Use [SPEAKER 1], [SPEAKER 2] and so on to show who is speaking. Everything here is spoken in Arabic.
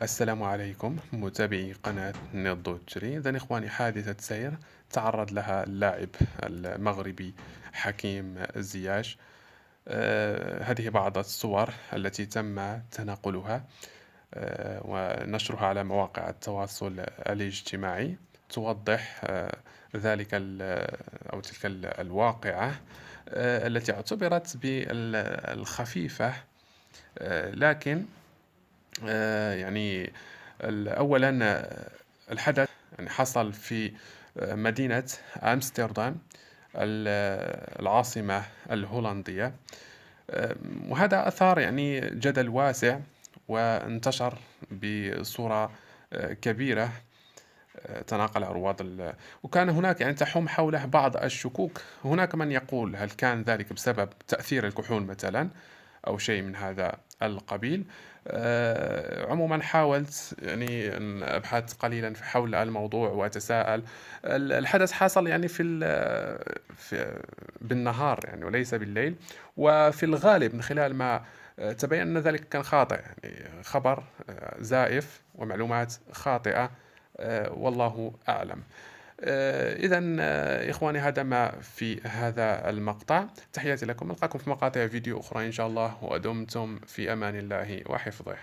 [SPEAKER 1] السلام عليكم متابعي قناة نيضو تشري. إذن إخواني، حادثة سير تعرض لها اللاعب المغربي حكيم زياش. هذه بعض الصور التي تم تناقلها ونشرها على مواقع التواصل الاجتماعي، توضح ذلك أو تلك الواقعة التي اعتبرت بالخفيفة، لكن يعني أولا الحدث يعني حصل في مدينة أمستردام العاصمة الهولندية. وهذا أثار يعني جدل واسع وانتشر بصورة كبيرة. تناقل رواد وكان هناك يعني تحوم حوله بعض الشكوك. هناك من يقول هل كان ذلك بسبب تأثير الكحول مثلا أو شيء من هذا القبيل. عموما حاولت يعني أن أبحث قليلا حول الموضوع وأتساءل. الحدث حصل يعني بالنهار يعني وليس بالليل، وفي الغالب من خلال ما تبين أن ذلك كان خاطئ، يعني خبر زائف ومعلومات خاطئة. والله أعلم. إذا إخواني، هذا ما في هذا المقطع. تحياتي لكم، نلقاكم في مقاطع فيديو أخرى إن شاء الله، ودمتم في أمان الله وحفظه.